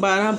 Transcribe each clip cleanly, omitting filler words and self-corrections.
12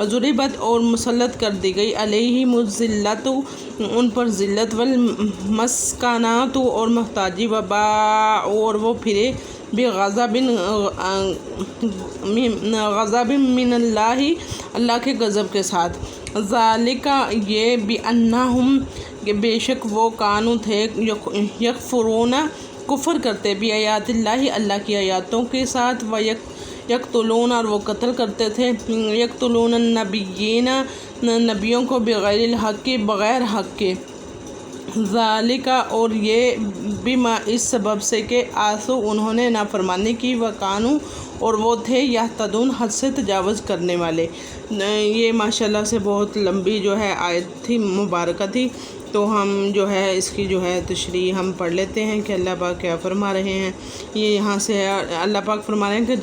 ضربت اور مسلط کر دی گئی علیہم الذلۃ ان پر ذلت والمسکنات اور محتاجی وباء اور وہ پھرے بغضب من اللہ کے غضب کے ساتھ ذالک یہ بانہم کہ بے شک وہ کانو تھے یکفرون کفر کرتے بھی آیات اللہ کی آیاتوں کے ساتھ و یقتلون اور وہ قتل کرتے تھے یقتلون النبیین نبیوں کو بغیر الحق کے بغیر حق کے ذالک اور یہ بما اس سبب سے کہ آسو انہوں نے نافرمانی کی وکانو اور وہ تھے یہتدون حد سے تجاوز کرنے والے۔ یہ ماشاءاللہ سے بہت لمبی جو ہے آیت تھی مبارکہ تھی، تو ہم جو ہے اس کی جو ہے تشریح ہم پڑھ لیتے ہیں کہ اللہ پاک کیا فرما رہے ہیں۔ یہ یہاں سے ہے اللہ پاک فرما رہے ہیں کہ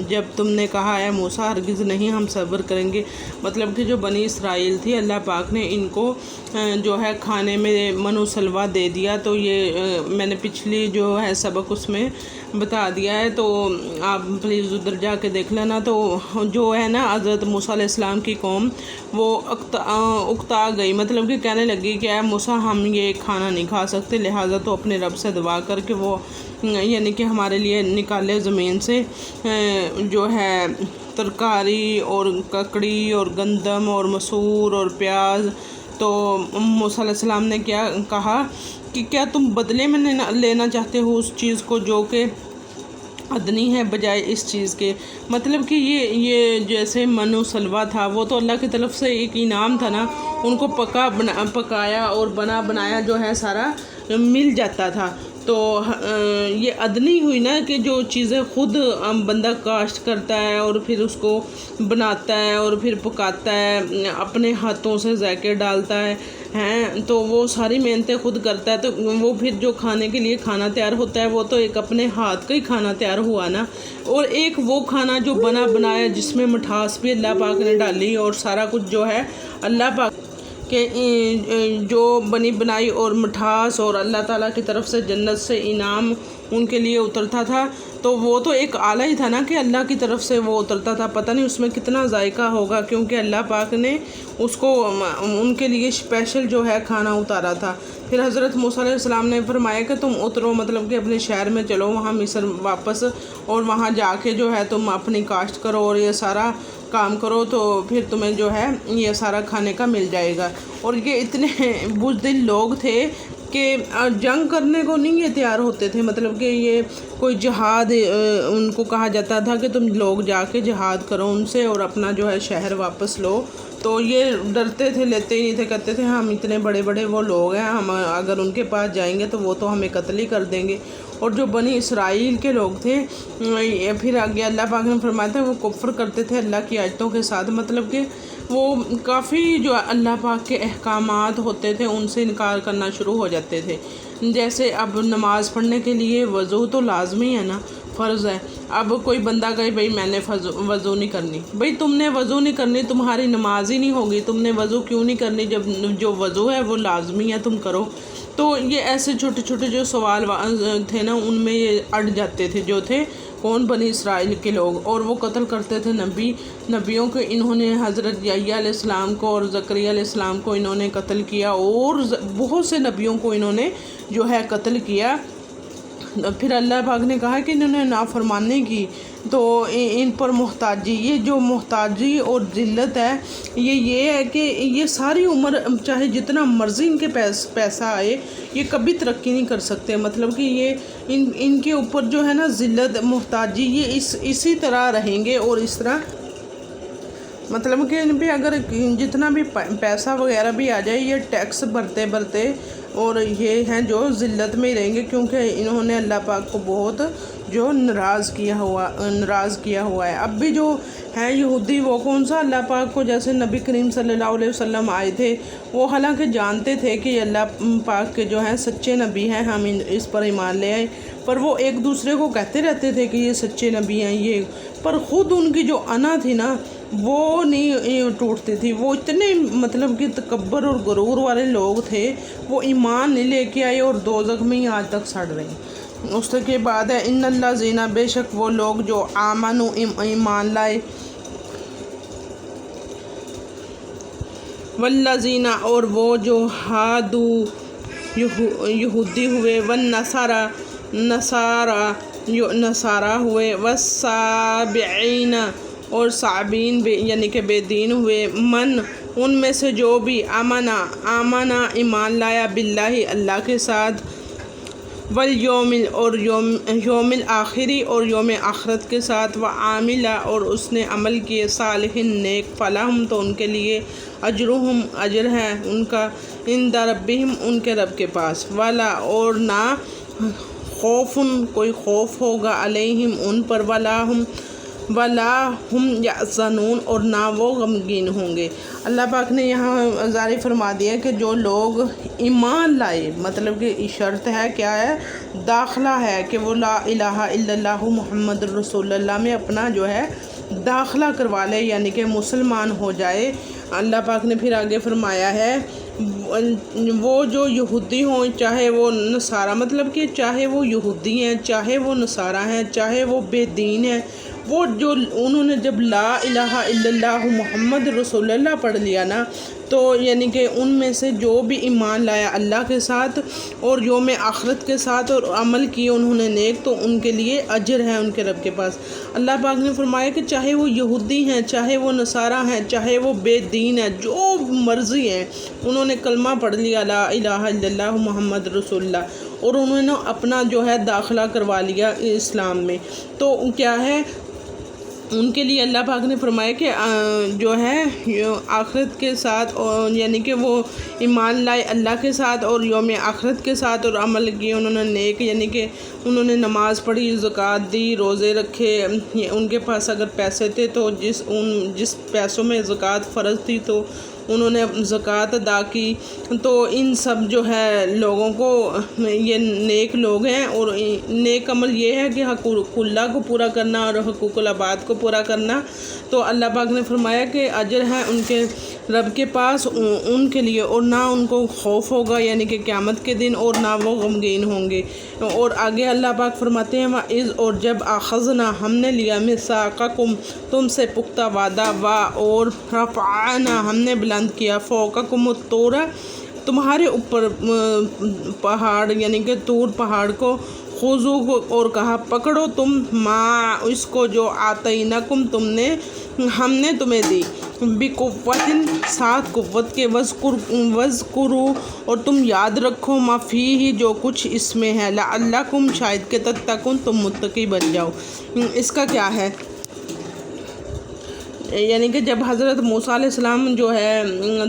جب تم نے کہا ہے موسیٰ ہرگز نہیں ہم صبر کریں گے، مطلب کہ جو بنی اسرائیل تھی اللہ پاک نے ان کو جو ہے کھانے میں من و سلوہ دے دیا، تو یہ میں نے پچھلی جو ہے سبق اس میں بتا دیا ہے، تو آپ پلیز ادھر جا کے دیکھ لینا۔ تو جو ہے نا حضرت موسیٰ علیہ السلام کی قوم وہ اکتا گئی، مطلب کہ کہنے لگی کہ اے موسیٰ ہم یہ کھانا نہیں کھا سکتے، لہٰذا تو اپنے رب سے دعا کر کے وہ یعنی کہ ہمارے لیے نکالے زمین سے جو ہے ترکاری اور ککڑی اور گندم اور مسور اور پیاز۔ تو موسیٰ علیہ السلام نے کیا کہا کہ کیا تم بدلے میں لینا چاہتے ہو اس چیز کو جو کہ ادنی ہے بجائے اس چیز کے، مطلب کہ یہ جیسے من و سلوہ تھا وہ تو اللہ کی طرف سے ایک انعام تھا نا، ان کو پکایا اور بنایا جو ہے سارا مل جاتا تھا، تو یہ ادنی ہوئی نا کہ جو چیزیں خود بندہ کاشت کرتا ہے اور پھر اس کو بناتا ہے اور پھر پکاتا ہے، اپنے ہاتھوں سے ذائقے ڈالتا ہے تو وہ ساری محنتیں خود کرتا ہے، تو وہ پھر جو کھانے کے لیے کھانا تیار ہوتا ہے وہ تو ایک اپنے ہاتھ کا ہی کھانا تیار ہوا نا، اور ایک وہ کھانا جو بنایا جس میں مٹھاس بھی اللہ پاک نے ڈالی اور سارا کچھ جو ہے اللہ پاک کہ جو بنائی اور مٹھاس اور اللہ تعالیٰ کی طرف سے جنت سے انعام ان کے لیے اترتا تھا، تو وہ تو ایک اعلیٰ ہی تھا نا کہ اللہ کی طرف سے وہ اترتا تھا، پتہ نہیں اس میں کتنا ذائقہ ہوگا، کیونکہ اللہ پاک نے اس کو ان کے لیے اسپیشل جو ہے کھانا اتارا تھا۔ پھر حضرت موسیٰ علیہ السلام نے فرمایا کہ تم اترو، مطلب کہ اپنے شہر میں چلو وہاں مصر واپس، اور وہاں جا کے جو ہے تم اپنی کاشت کرو اور یہ سارا کام کرو، تو پھر تمہیں جو ہے یہ سارا کھانے کا مل جائے گا۔ اور یہ اتنے بزدل لوگ تھے کہ جنگ کرنے کو نہیں یہ تیار ہوتے تھے، مطلب کہ یہ کوئی جہاد ان کو کہا جاتا تھا کہ تم لوگ جا کے جہاد کرو ان سے اور اپنا جو ہے شہر واپس لو، تو یہ ڈرتے تھے، لیتے ہی نہیں تھے، کہتے تھے ہم اتنے بڑے بڑے وہ لوگ ہیں، ہم اگر ان کے پاس جائیں گے تو وہ تو ہمیں قتل ہی کر دیں گے۔ اور جو بنی اسرائیل کے لوگ تھے پھر آگے اللہ پاک نے فرمایا تھا وہ کفر کرتے تھے اللہ کی آیتوں کے ساتھ، مطلب کہ وہ کافی جو اللہ پاک کے احکامات ہوتے تھے ان سے انکار کرنا شروع ہو جاتے تھے۔ جیسے اب نماز پڑھنے کے لیے وضو تو لازمی ہے نا، فرض ہے، اب کوئی بندہ کہے بھائی میں نے وضو نہیں کرنی، بھائی تم نے وضو نہیں کرنی تمہاری نماز ہی نہیں ہوگی، تم نے وضو کیوں نہیں کرنی جب جو وضو ہے وہ لازمی ہے تم کرو۔ تو یہ ایسے چھوٹے چھوٹے جو سوال تھے نا ان میں یہ اڑ جاتے تھے، جو تھے کون بنی اسرائیل کے لوگ، اور وہ قتل کرتے تھے نبیوں کو۔ انہوں نے حضرت یحییٰ علیہ السلام کو اور زکریا علیہ السلام کو انہوں نے قتل کیا، اور بہت سے نبیوں کو انہوں نے جو ہے قتل کیا۔ پھر اللہ پاک نے کہا کہ انہوں نے نافرمانی کی تو ان پر محتاجی، یہ جو محتاجی اور ذلت ہے یہ ہے کہ یہ ساری عمر چاہے جتنا مرضی ان کے پیسہ آئے یہ کبھی ترقی نہیں کر سکتے، مطلب کہ یہ ان کے اوپر جو ہے نا ذلت محتاجی یہ اسی طرح رہیں گے، اور اس طرح مطلب کہ ان پہ اگر جتنا بھی پیسہ وغیرہ بھی آ جائے یہ ٹیکس بھرتے اور یہ ہیں جو ذلت میں ہی رہیں گے، کیونکہ انہوں نے اللہ پاک کو بہت جو ناراض کیا ہوا ہے۔ اب بھی جو ہیں یہودی وہ کون سا اللہ پاک کو، جیسے نبی کریم صلی اللہ علیہ وسلم آئے تھے وہ حالانکہ جانتے تھے کہ اللہ پاک کے جو ہیں سچے نبی ہیں، ہم اس پر ایمان لے آئے، پر وہ ایک دوسرے کو کہتے رہتے تھے کہ یہ سچے نبی ہیں یہ، پر خود ان کی جو انا تھی نا وہ نہیں ٹوٹتی تھی، وہ اتنے مطلب کہ تکبر اور غرور والے لوگ تھے، وہ ایمان نہیں لے کے آئے اور دوزخ میں ہی آج تک سڑ رہے ہیں۔ اس کے بعد ہے ان اللہ زینہ، بے شک وہ لوگ جو آمنوا ایمان لائے، والذین اور وہ جو ہادو یہودی ہوئے، نصارہ ہوئے، والسابعین اور صابین یعنی کہ بے دین ہوئے، من ان میں سے جو بھی آمنا ایمان لایا باللہ اللہ کے ساتھ، والیوم اور یوم الآخری اور یوم آخرت کے ساتھ، وعاملہ اور اس نے عمل کیے صالح نیک، فلہم تو ان کے لیے اجرہم اجر ہے ان کا، عند ربہم ان کے رب کے پاس، ولا اور نہ خوف کوئی خوف ہوگا علیہم ان پر، ولا ہم یحزنون اور نہ وہ غمگین ہوں گے۔ اللہ پاک نے یہاں ظاہر فرما دیا کہ جو لوگ ایمان لائے، مطلب کہ شرط ہے کیا ہے، داخلہ ہے کہ وہ لا الہ الا اللہ محمد رسول اللہ میں اپنا جو ہے داخلہ کروا لے، یعنی کہ مسلمان ہو جائے۔ اللہ پاک نے پھر آگے فرمایا ہے وہ جو یہودی ہوں چاہے وہ نصارہ، مطلب کہ چاہے وہ یہودی ہیں، چاہے وہ نصارہ ہیں، چاہے وہ بے دین ہیں، وہ جو انہوں نے جب لا الہ الا اللہ محمد رسول اللہ پڑھ لیا نا، تو یعنی کہ ان میں سے جو بھی ایمان لایا اللہ کے ساتھ اور یوم آخرت کے ساتھ اور عمل کیے انہوں نے نیک، تو ان کے لیے اجر ہے ان کے رب کے پاس۔ اللہ پاک نے فرمایا کہ چاہے وہ یہودی ہیں، چاہے وہ نصارہ ہیں، چاہے وہ بے دین ہیں، جو مرضی ہیں، انہوں نے کلمہ پڑھ لیا لا الہ الا اللہ محمد رسول اللہ اور انہوں نے اپنا جو ہے داخلہ کروا لیا اسلام میں، تو کیا ہے ان کے لیے اللہ پاک نے فرمایا کہ جو ہے آخرت کے ساتھ، یعنی کہ وہ ایمان لائے اللہ کے ساتھ اور یوم آخرت کے ساتھ اور عمل کیے انہوں نے نیک، یعنی کہ انہوں نے نماز پڑھی، زکوٰۃ دی، روزے رکھے، ان کے پاس اگر پیسے تھے تو جس پیسوں میں زکوٰۃ فرض تھی تو انہوں نے زکوٰۃ ادا کی، تو ان سب جو ہے لوگوں کو یہ نیک لوگ ہیں۔ اور نیک عمل یہ ہے کہ حقوق اللہ کو پورا کرنا اور حقوق العباد کو پورا کرنا، تو اللہ پاک نے فرمایا کہ اجر ہے ان کے رب کے پاس ان کے لیے، اور نہ ان کو خوف ہوگا یعنی کہ قیامت کے دن، اور نہ وہ غمگین ہوں گے۔ اور آگے اللہ پاک فرماتے ہیں وَإِذْ اور جب اخذنا ہم نے لیا مِيثَاقَكُمْ تم سے پختہ وعدہ، اور رفعنا ہم نے بلند کیا فوقکم الطور تمہارے اوپر پہاڑ یعنی کہ طور پہاڑ کو، خذو اور کہا پکڑو تم، ما اس کو جو آتیناکم ہم نے تمہیں دی، بقوت ساتھ قوت کے، وذکروا اور تم یاد رکھو، ما فیہ جو کچھ اس میں ہے، لعلکم شاید کہ تتقون تم متقی بن جاؤ۔ اس کا کیا ہے، یعنی کہ جب حضرت موسیٰ علیہ السلام جو ہے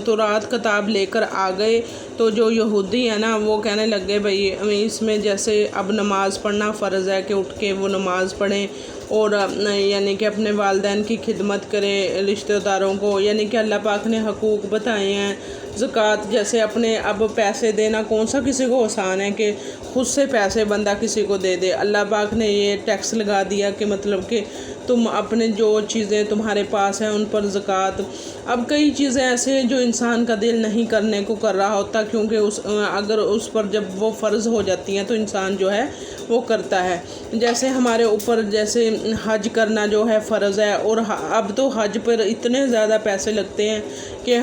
تورات کتاب لے کر آ گئے، تو جو یہودی ہیں نا وہ کہنے لگے بھئی اس میں جیسے اب نماز پڑھنا فرض ہے کہ اٹھ کے وہ نماز پڑھیں، اور یعنی کہ اپنے والدین کی خدمت کریں، رشتہ داروں کو، یعنی کہ اللہ پاک نے حقوق بتائے ہیں، زکوٰۃ جیسے اپنے اب پیسے دینا کون سا کسی کو آسان ہے کہ خود سے پیسے بندہ کسی کو دے دے، اللہ پاک نے یہ ٹیکس لگا دیا کہ مطلب کہ تم اپنے جو چیزیں تمہارے پاس ہیں ان پر زکوٰۃ۔ اب کئی چیزیں ایسے ہیں جو انسان کا دل نہیں کرنے کو کر رہا ہوتا، کیونکہ اگر اس پر جب وہ فرض ہو جاتی ہیں تو انسان جو ہے وہ کرتا ہے۔ جیسے ہمارے اوپر جیسے حج کرنا جو ہے فرض ہے، اور اب تو حج پر اتنے زیادہ پیسے لگتے ہیں کہ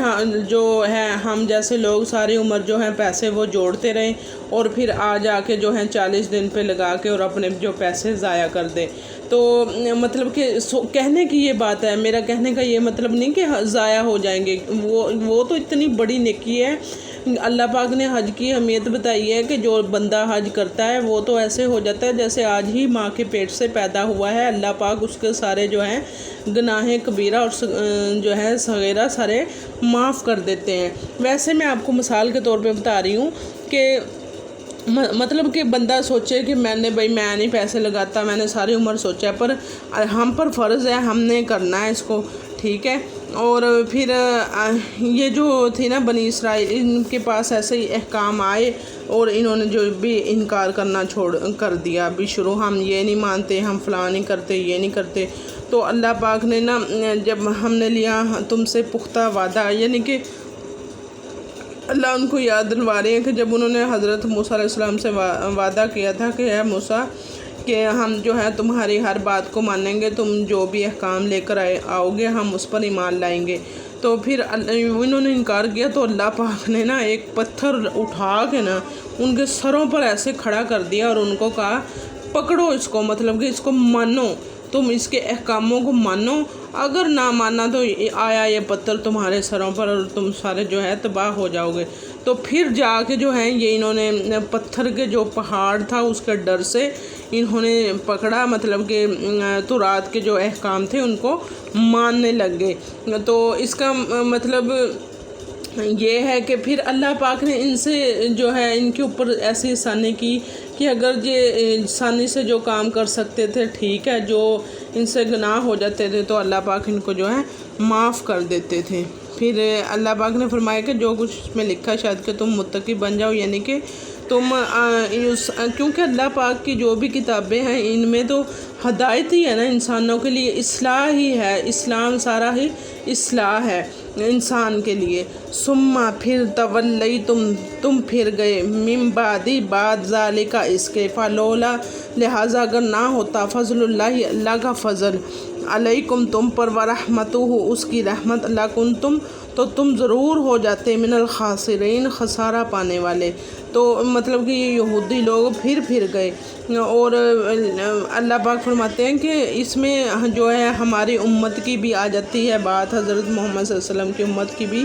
جو ہے ہم جیسے لوگ ساری عمر جو ہیں پیسے وہ جوڑتے رہیں اور پھر آ جا کے جو ہیں 40 دن پہ لگا کے اور اپنے جو پیسے ضائع کر دیں۔ تو مطلب کہ کہنے کی یہ بات ہے، میرا کہنے کا یہ مطلب نہیں کہ ضائع ہو جائیں گے، وہ تو اتنی بڑی نیکی ہے۔ اللہ پاک نے حج کی اہمیت بتائی ہے کہ جو بندہ حج کرتا ہے وہ تو ایسے ہو جاتا ہے جیسے آج ہی ماں کے پیٹ سے پیدا ہوا ہے، اللہ پاک اس کے سارے جو ہیں گناہ کبیرہ اور جو ہے صغیرہ سارے معاف کر دیتے ہیں۔ ویسے میں آپ کو مثال کے طور پہ بتا رہی ہوں کہ مطلب کہ بندہ سوچے کہ میں نہیں پیسے لگاتا، میں نے ساری عمر سوچا، پر ہم پر فرض ہے، ہم نے کرنا ہے اس کو، ٹھیک ہے۔ اور پھر یہ جو تھی نا بنی اسرائیل، ان کے پاس ایسے ہی احکام آئے اور انہوں نے جو بھی انکار کرنا کر دیا، بھی شروع ہم یہ نہیں مانتے، ہم فلاں نہیں کرتے، یہ نہیں کرتے، تو اللہ پاک نے نا جب ہم نے لیا تم سے پختہ وعدہ، یعنی کہ اللہ ان کو یاد دلوا رہے ہیں کہ جب انہوں نے حضرت موسیٰ علیہ السلام سے وعدہ کیا تھا کہ اے موسیٰ کہ ہم جو ہے تمہاری ہر بات کو مانیں گے، تم جو بھی احکام لے کر آؤ گے ہم اس پر ایمان لائیں گے، تو پھر انہوں نے انکار کیا تو اللہ پاک نے نا ایک پتھر اٹھا کے نا ان کے سروں پر ایسے کھڑا کر دیا اور ان کو کہا پکڑو اس کو، مطلب کہ اس کو مانو، تم اس کے احکاموں کو مانو، اگر نہ مانا تو آیا یہ پتھر تمہارے سروں پر اور تم سارے جو ہے تباہ ہو جاؤ گے۔ تو پھر جا کے جو ہے یہ انہوں نے پتھر کے جو پہاڑ تھا اس کے ڈر سے انہوں نے پکڑا، مطلب کہ تورات کے جو احکام تھے ان کو ماننے لگ گئے۔ تو اس کا مطلب یہ ہے کہ پھر اللہ پاک نے ان سے جو ہے ان کے اوپر ایسی آسانی کی کہ اگر یہ آسانی سے جو کام کر سکتے تھے ٹھیک ہے، جو ان سے گناہ ہو جاتے تھے تو اللہ پاک ان کو جو ہے معاف کر دیتے تھے۔ پھر اللہ پاک نے فرمایا کہ جو کچھ اس میں لکھا شاید کہ تم متقی بن جاؤ، یعنی کہ تم کیونکہ اللہ پاک کی جو بھی کتابیں ہیں ان میں تو ہدایت ہی ہے نا انسانوں کے لیے، اصلاح ہی ہے، اسلام سارا ہی اصلاح ہے انسان کے لیے۔ ثم پھر تولی تم پھر گئے، من بعدی بعد ذالک اس کے، فلولا لہٰذا اگر نہ ہوتا فضل اللہ کا فضل علیکم تم پر، ورحمتہ اس کی رحمت، لکنتم تو تم ضرور ہو جاتے من الخاسرین خسارہ پانے والے۔ تو مطلب کہ یہ یہودی لوگ پھر گئے، اور اللہ پاک فرماتے ہیں کہ اس میں جو ہے ہماری امت کی بھی آ جاتی ہے بات، حضرت محمد صلی اللہ علیہ وسلم کی امت کی بھی،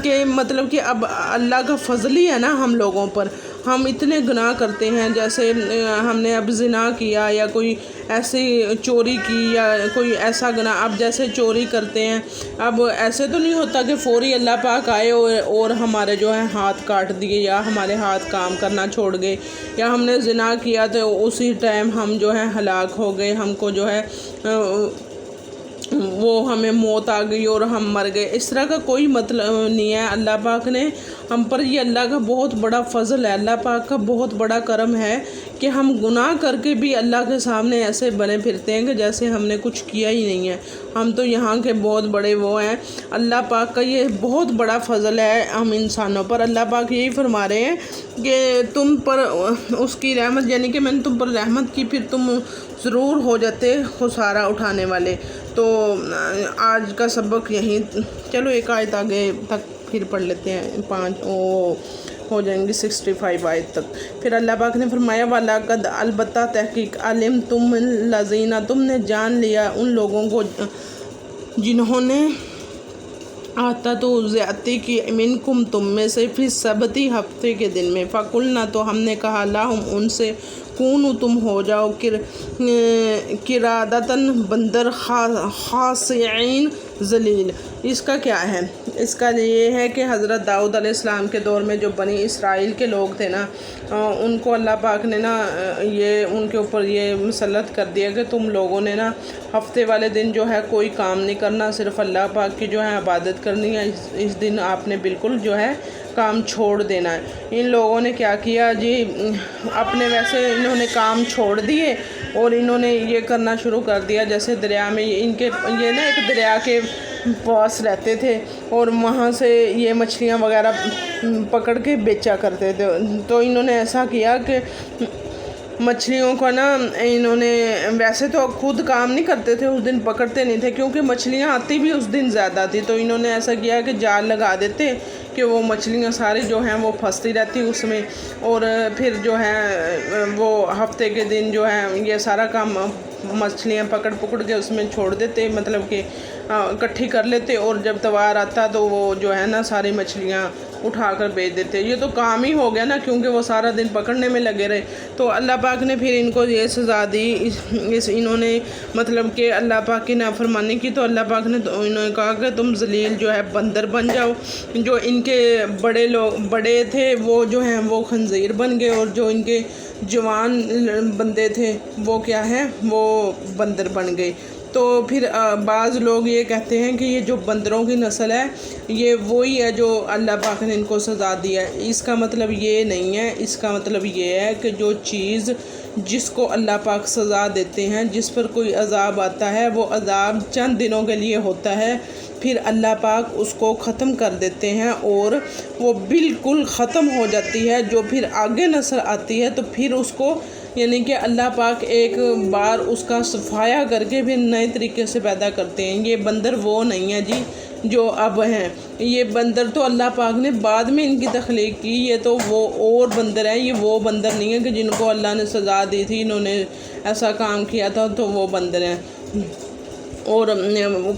کہ مطلب کہ اب اللہ کا فضل ہی ہے نا ہم لوگوں پر۔ ہم اتنے گناہ کرتے ہیں، جیسے ہم نے اب زنا کیا یا کوئی ایسی چوری کی یا کوئی ایسا گناہ، اب جیسے چوری کرتے ہیں، اب ایسے تو نہیں ہوتا کہ فوری اللہ پاک آئے اور ہمارے جو ہے ہاتھ کاٹ دیے یا ہمارے ہاتھ کام کرنا چھوڑ گئے، یا ہم نے زنا کیا تو اسی ٹائم ہم جو ہے ہلاک ہو گئے، ہم کو جو ہے وہ ہمیں موت آ گئی اور ہم مر گئے، اس طرح کا کوئی مطلب نہیں ہے۔ اللہ پاک نے ہم پر، یہ اللہ کا بہت بڑا فضل ہے، اللہ پاک کا بہت بڑا کرم ہے کہ ہم گناہ کر کے بھی اللہ کے سامنے ایسے بنے پھرتے ہیں کہ جیسے ہم نے کچھ کیا ہی نہیں ہے، ہم تو یہاں کے بہت بڑے وہ ہیں۔ اللہ پاک کا یہ بہت بڑا فضل ہے ہم انسانوں پر۔ اللہ پاک یہی فرما رہے ہیں کہ تم پر اس کی رحمت، یعنی کہ میں نے تم پر رحمت کی، پھر تم ضرور ہو جاتے خسارہ اٹھانے والے۔ تو آج کا سبق یہیں، چلو ایک آیت آگے تک پھر پڑھ لیتے ہیں، 5 ہو جائیں گی 65 آیت تک۔ پھر اللہ پاک نے فرمایا وَلَقَدْ البتہ تحقیق عَلِمْتُمُ الَّذِينَ تم نے جان لیا ان لوگوں کو جنہوں نے آتا تو زیادتی کی منکم تم میں سے، فی السبتی ہفتے کے دن میں، فَقُلْنَا تو ہم نے کہا لَهُمْ ان سے، کونو تم ہو جاؤ قرادتاً بندر خاسعین ذلیل۔ اس کا کیا ہے؟ اس کا یہ ہے کہ حضرت داؤد علیہ السلام کے دور میں جو بنی اسرائیل کے لوگ تھے نا، ان کو اللہ پاک نے نا یہ ان کے اوپر یہ مسلط کر دیا کہ تم لوگوں نے نا ہفتے والے دن جو ہے کوئی کام نہیں کرنا، صرف اللہ پاک کی جو ہے عبادت کرنی ہے، اس دن آپ نے بالکل جو ہے کام چھوڑ دینا ہے۔ ان لوگوں نے کیا کیا جی، اپنے ویسے انہوں نے کام چھوڑ دیے اور انہوں نے یہ کرنا شروع کر دیا، جیسے دریا میں ان کے یہ نا ایک دریا کے پاس رہتے تھے اور وہاں سے یہ مچھلیاں وغیرہ پکڑ کے بیچا کرتے تھے۔ تو انہوں نے ایسا کیا کہ مچھلیوں کو نا انہوں نے، ویسے تو خود کام نہیں کرتے تھے اس دن، پکڑتے نہیں تھے کیونکہ مچھلیاں آتی بھی اس دن زیادہ تھی، تو انہوں نے ایسا کیا کہ جال لگا دیتے کہ وہ مچھلیاں ساری جو ہیں وہ پھنستی رہتی اس میں، اور پھر جو ہے وہ ہفتے کے دن جو ہے یہ سارا کام مچھلیاں پکڑ کے اس میں چھوڑ دیتے، مطلب کہ اکٹھی کر لیتے، اور جب تہوار آتا تو وہ جو ہے نا ساری مچھلیاں اٹھا کر بیچ دیتے۔ یہ تو کام ہی ہو گیا نا، کیونکہ وہ سارا دن پکڑنے میں لگے رہے۔ تو اللہ پاک نے پھر ان کو یہ سزا دی، انہوں نے مطلب کہ اللہ پاک کی نافرمانی کی، تو اللہ پاک نے انہوں نے کہا کہ تم ذلیل جو ہے بندر بن جاؤ۔ جو ان کے بڑے تھے وہ جو ہیں وہ خنزیر بن گئے، اور جو ان کے جوان بندے تھے وہ کیا ہے، وہ بندر بن گئے۔ تو پھر بعض لوگ یہ کہتے ہیں کہ یہ جو بندروں کی نسل ہے یہ وہی ہے جو اللہ پاک نے ان کو سزا دیا ہے۔ اس کا مطلب یہ نہیں ہے، اس کا مطلب یہ ہے کہ جو چیز جس کو اللہ پاک سزا دیتے ہیں، جس پر کوئی عذاب آتا ہے، وہ عذاب چند دنوں کے لیے ہوتا ہے، پھر اللہ پاک اس کو ختم کر دیتے ہیں اور وہ بالکل ختم ہو جاتی ہے۔ جو پھر آگے نسل آتی ہے تو پھر اس کو یعنی کہ اللہ پاک ایک بار اس کا صفایا کر کے پھر نئے طریقے سے پیدا کرتے ہیں۔ یہ بندر وہ نہیں ہے جی جو اب ہیں، یہ بندر تو اللہ پاک نے بعد میں ان کی تخلیق کی، یہ تو وہ اور بندر ہیں، یہ وہ بندر نہیں ہے کہ جن کو اللہ نے سزا دی تھی، انہوں نے ایسا کام کیا تھا تو وہ بندر ہیں اور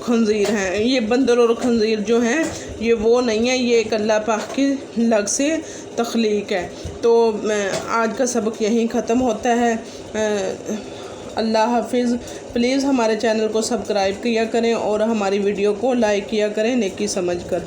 خنزیر ہیں۔ یہ بندر اور خنزیر جو ہیں یہ وہ نہیں ہیں، یہ ایک اللہ پاک کی لگ سے تخلیق ہے۔ تو آج کا سبق یہیں ختم ہوتا ہے۔ اللہ حافظ۔ پلیز ہمارے چینل کو سبسکرائب کیا کریں اور ہماری ویڈیو کو لائک کیا کریں نیکی سمجھ کر۔